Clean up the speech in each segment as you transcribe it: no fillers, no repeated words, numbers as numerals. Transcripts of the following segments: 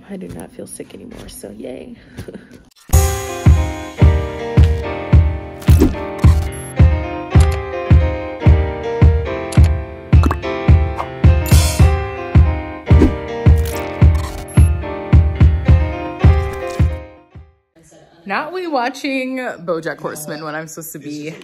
I do not feel sick anymore, so yay. Not we watching BoJack Horseman when I'm supposed to be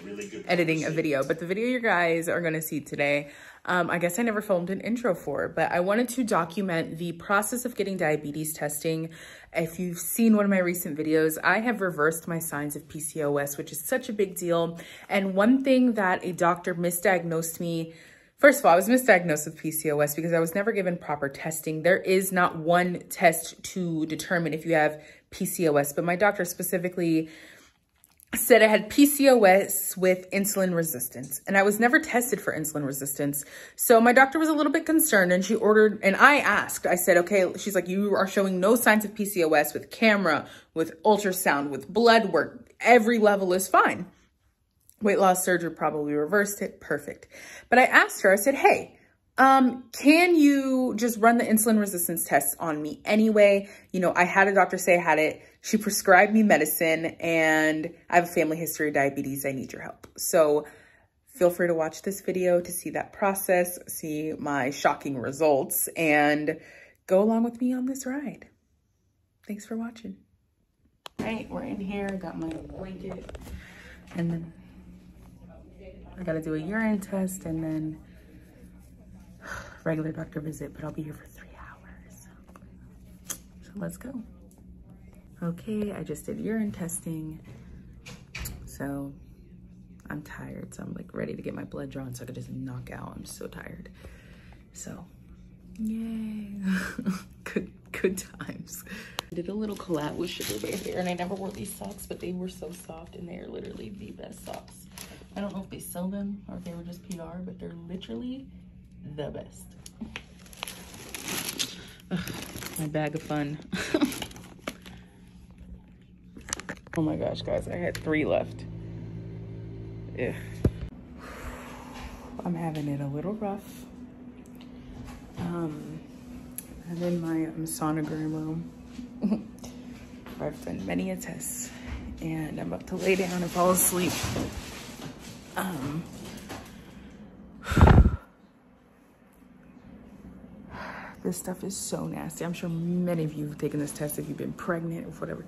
editing a video, but the video you guys are going to see today, I guess I never filmed an intro for, but I wanted to document the process of getting diabetes testing. If you've seen one of my recent videos, I have reversed my signs of PCOS, which is such a big deal. And one thing that a doctor misdiagnosed me, first of all, I was misdiagnosed with PCOS because I was never given proper testing. There is not one test to determine if you have PCOS, but my doctor specifically said I had PCOS with insulin resistance, and I was never tested for insulin resistance. So my doctor was a little bit concerned, and she ordered, and I asked, I said, okay, she's like, you are showing no signs of PCOS with camera, with ultrasound, with blood work, every level is fine. Weight loss surgery probably reversed it, perfect. But I asked her, I said, hey, can you just run the insulin resistance tests on me anyway? You know, I had a doctor say I had it. She prescribed me medicine, and I have a family history of diabetes. I need your help. So feel free to watch this video to see that process, see my shocking results, and go along with me on this ride. Thanks for watching. All right, we're in here. I got my blanket, and then I got to do a urine test, and then regular doctor visit, but I'll be here for 3 hours. So let's go. Okay, I just did urine testing. So I'm tired. So I'm like ready to get my blood drawn so I could just knock out. I'm so tired. So yay. good times. I did a little collab with Sugar Bear here, and I never wore these socks, but they were so soft, and they are literally the best socks. I don't know if they sell them or if they were just PR, but they're literally the best. Ugh, my bag of fun. Oh my gosh, guys, I had 3 left. Ugh. I'm having it a little rough. I'm in my sonogram room. I've done many a test, and I'm about to lay down and fall asleep. This stuff is so nasty. I'm sure many of you have taken this test if you've been pregnant or whatever,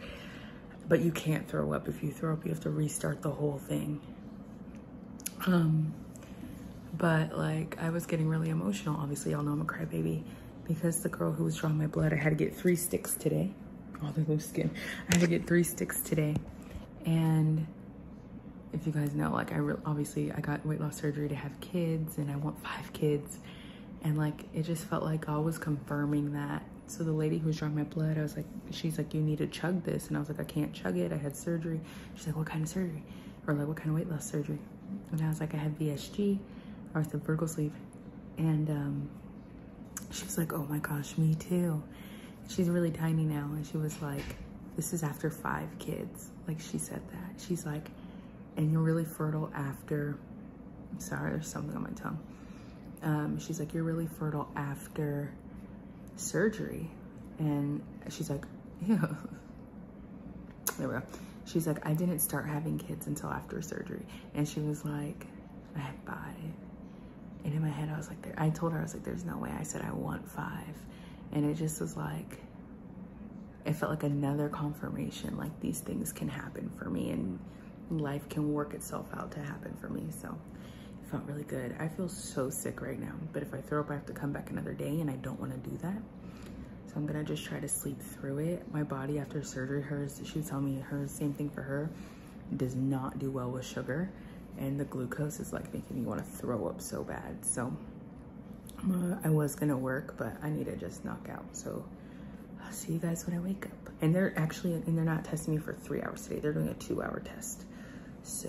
but you can't throw up. If you throw up, you have to restart the whole thing. But like, I was getting really emotional. Obviously, y'all know I'm a crybaby, because the girl who was drawing my blood, I had to get 3 sticks today. Oh, the loose skin. I had to get 3 sticks today. And if you guys know, like, obviously I got weight loss surgery to have kids, and I want 5 kids. And like, it just felt like God was confirming that. So the lady who was drawing my blood, I was like, she's like, you need to chug this. And I was like, I can't chug it. I had surgery. She's like, what kind of surgery? Or like, what kind of weight loss surgery? And I was like, I had VSG, or the vertical sleeve. And she was like, oh my gosh, me too. She's really tiny now. And she was like, this is after 5 kids. Like, she said that. She's like, and you're really fertile after, I'm sorry, there's something on my tongue. She's like, you're really fertile after surgery. And she's like, yeah. There we go. She's like, I didn't start having kids until after surgery. And she was like, I had 5. And in my head, I was like, I told her, I was like, there's no way. I said, I want 5. And it just was like, it felt like another confirmation, like these things can happen for me, and life can work itself out to happen for me. So it felt really good. I feel so sick right now, but if I throw up, I have to come back another day, and I don't want to do that. So I'm gonna just try to sleep through it. My body after surgery, she was telling me her, same thing for her, does not do well with sugar, and the glucose is like making me want to throw up so bad. So I was gonna work, but I need to just knock out. So I'll see you guys when I wake up. And they're not testing me for 3 hours today. They're doing a 2-hour test. So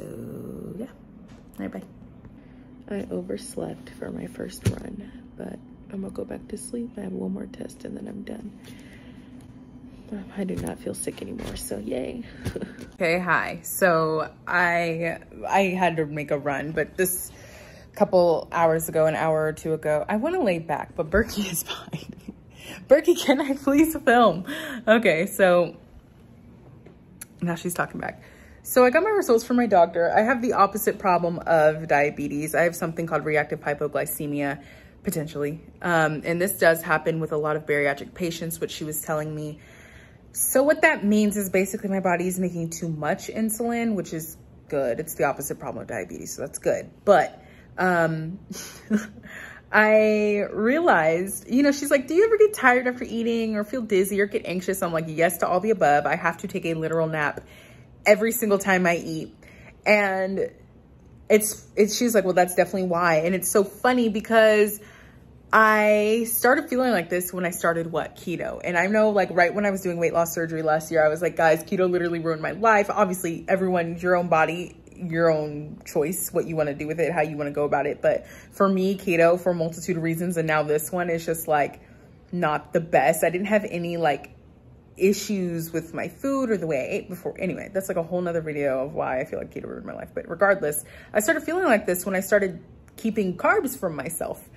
yeah, all right, bye. I overslept for my first run, but I'm gonna go back to sleep. I have 1 more test and then I'm done. I do not feel sick anymore, so yay. Okay, hi. So I had to make a run, but this couple hours ago, an hour or 2 ago, I want to lay back, but Berkey is fine. Berkey, can I please film? Okay, so now she's talking back. So I got my results from my doctor. I have the opposite problem of diabetes. I have something called reactive hypoglycemia, potentially. And this does happen with a lot of bariatric patients, which she was telling me. So what that means is basically my body is making too much insulin, which is good. It's the opposite problem of diabetes, so that's good. But I realized, you know, she's like, do you ever get tired after eating or feel dizzy or get anxious? I'm like, yes to all the above. I have to take a literal nap every single time I eat. And she's like, well, that's definitely why. And it's so funny because I started feeling like this when I started keto. And I know, like, right when I was doing weight loss surgery last year, I was like, guys, keto literally ruined my life. Obviously, everyone, your own body, your own choice, what you want to do with it, how you want to go about it. But for me, keto, for a multitude of reasons, and now this one is just like not the best. I didn't have any like issues with my food or the way I ate before. Anyway, that's like a whole nother video of why I feel like keto ruined my life. But regardless, I started feeling like this when I started keeping carbs from myself.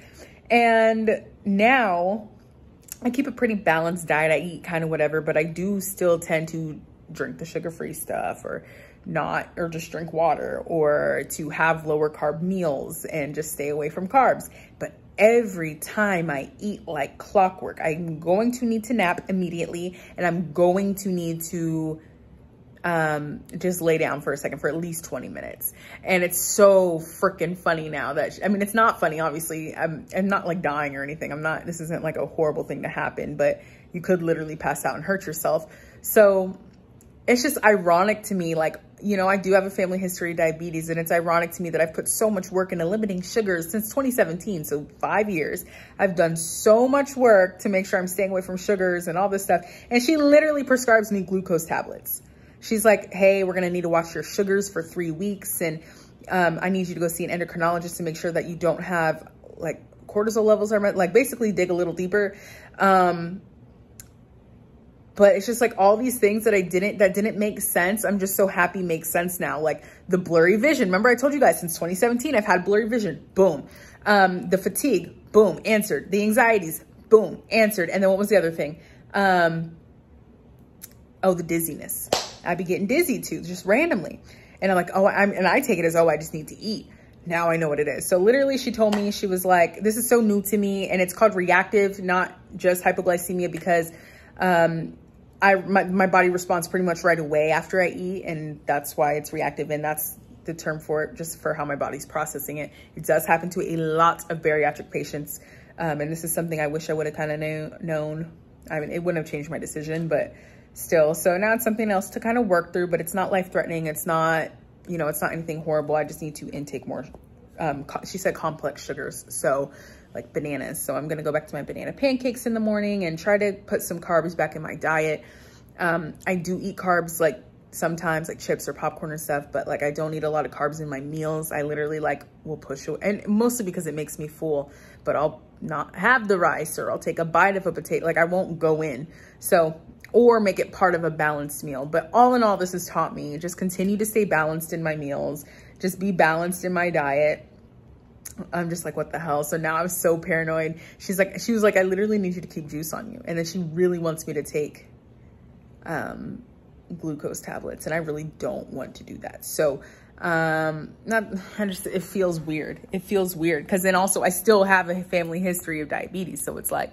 And now I keep a pretty balanced diet. I eat kind of whatever, but I do still tend to drink the sugar-free stuff or just drink water, or to have lower carb meals and just stay away from carbs. But every time I eat like clockwork, I'm going to need to nap immediately, and I'm going to need to just lay down for a second for at least 20 minutes. And it's so freaking funny now that, I mean, it's not funny, obviously. I'm not like dying or anything. This isn't like a horrible thing to happen, but you could literally pass out and hurt yourself. So it's just ironic to me, like, you know, I do have a family history of diabetes, and it's ironic to me that I've put so much work into limiting sugars since 2017. So 5 years, I've done so much work to make sure I'm staying away from sugars and all this stuff. And she literally prescribes me glucose tablets. She's like, hey, we're going to need to watch your sugars for 3 weeks. And I need you to go see an endocrinologist to make sure that you don't have like cortisol levels are like basically dig a little deeper. But it's just like all these things that didn't make sense. I'm just so happy makes sense now. Like the blurry vision. Remember I told you guys since 2017, I've had blurry vision. Boom. The fatigue. Boom. Answered. The anxieties. Boom. Answered. And then what was the other thing? Oh, the dizziness. I'd be getting dizzy too, just randomly. And I'm like, oh, and I take it as, oh, I just need to eat. Now I know what it is. So literally she told me, she was like, this is so new to me, and it's called reactive, not just hypoglycemia, because my body responds pretty much right away after I eat, and that's why it's reactive, and that's the term for it, just for how my body's processing it. It does happen to a lot of bariatric patients, and this is something I wish I would have kind of known. I mean, it wouldn't have changed my decision, but still. So now it's something else to kind of work through, but it's not life-threatening. It's not, you know, it's not anything horrible. I just need to intake more, she said complex sugars, so like bananas. So I'm going to go back to my banana pancakes in the morning and try to put some carbs back in my diet. I do eat carbs like sometimes, like chips or popcorn and stuff, but like I don't eat a lot of carbs in my meals. I literally like will push it, and mostly because it makes me full, but I'll not have the rice, or I'll take a bite of a potato. Like I won't go in. So, or make it part of a balanced meal. But all in all, this has taught me just continue to stay balanced in my meals, just be balanced in my diet. I'm just like, what the hell? So now I was so paranoid. She was like, I literally need you to keep juice on you. And then she really wants me to take glucose tablets, and I really don't want to do that. So it feels weird. It feels weird because then also I still have a family history of diabetes. So it's like,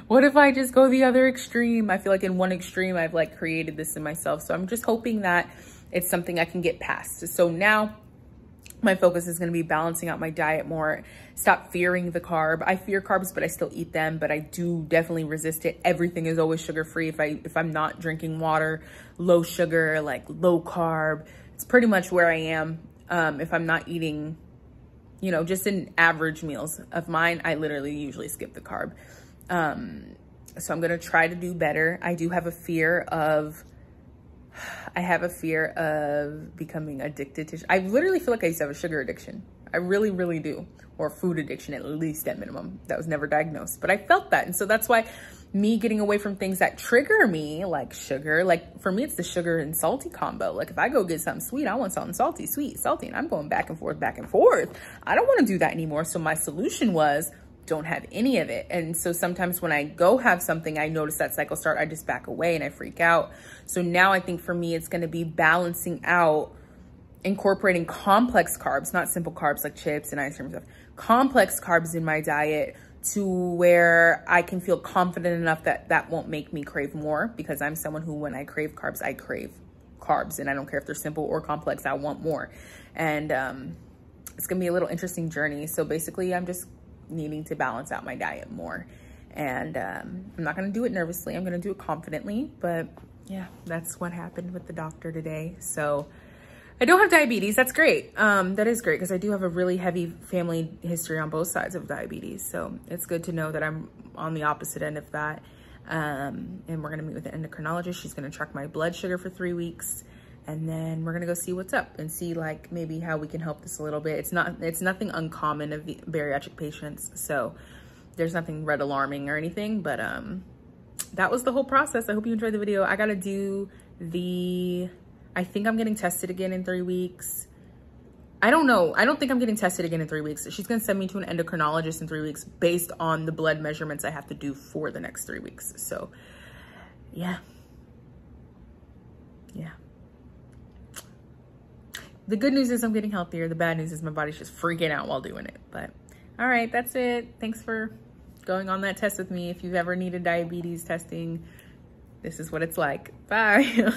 what if I just go the other extreme? I feel like in one extreme, I've like created this in myself. So I'm just hoping that it's something I can get past. So now my focus is going to be balancing out my diet more, stop fearing the carb. I fear carbs, but I still eat them, but I do definitely resist it. Everything is always sugar-free. If I'm not drinking water, low sugar, like low carb, it's pretty much where I am. If I'm not eating, you know, just in average meals of mine, I literally usually skip the carb. So I'm going to try to do better. I do have a fear of becoming addicted to, I literally feel like I used to have a sugar addiction. I really, really do. Or food addiction, at least at minimum. That was never diagnosed, but I felt that. And so that's why me getting away from things that trigger me, like sugar, like for me, it's the sugar and salty combo. Like if I go get something sweet, I want something salty, sweet, salty, and I'm going back and forth, back and forth. I don't want to do that anymore. So my solution was don't have any of it. And so sometimes when I go have something, I notice that cycle start, I just back away and I freak out. So now I think for me, it's going to be balancing out, incorporating complex carbs, not simple carbs like chips and ice cream and stuff, complex carbs in my diet to where I can feel confident enough that that won't make me crave more, because I'm someone who, when I crave carbs, I crave carbs, and I don't care if they're simple or complex, I want more. And it's gonna be a little interesting journey. So basically I'm just needing to balance out my diet more, and I'm not gonna do it nervously, I'm gonna do it confidently. But yeah, that's what happened with the doctor today. So I don't have diabetes. That's great. That is great, because I do have a really heavy family history on both sides of diabetes. So it's good to know that I'm on the opposite end of that. And we're going to meet with an endocrinologist. She's going to track my blood sugar for 3 weeks. And then we're going to go see what's up and see like maybe how we can help this a little bit. It's nothing uncommon of the bariatric patients. So there's nothing red alarming or anything, but that was the whole process. I hope you enjoyed the video. I got to do I think I'm getting tested again in 3 weeks. I don't know. I don't think I'm getting tested again in 3 weeks. She's going to send me to an endocrinologist in 3 weeks based on the blood measurements I have to do for the next 3 weeks. So yeah. The good news is I'm getting healthier. The bad news is my body's just freaking out while doing it. But all right, that's it. Thanks for going on that test with me. If you've ever needed diabetes testing, this is what it's like. Bye.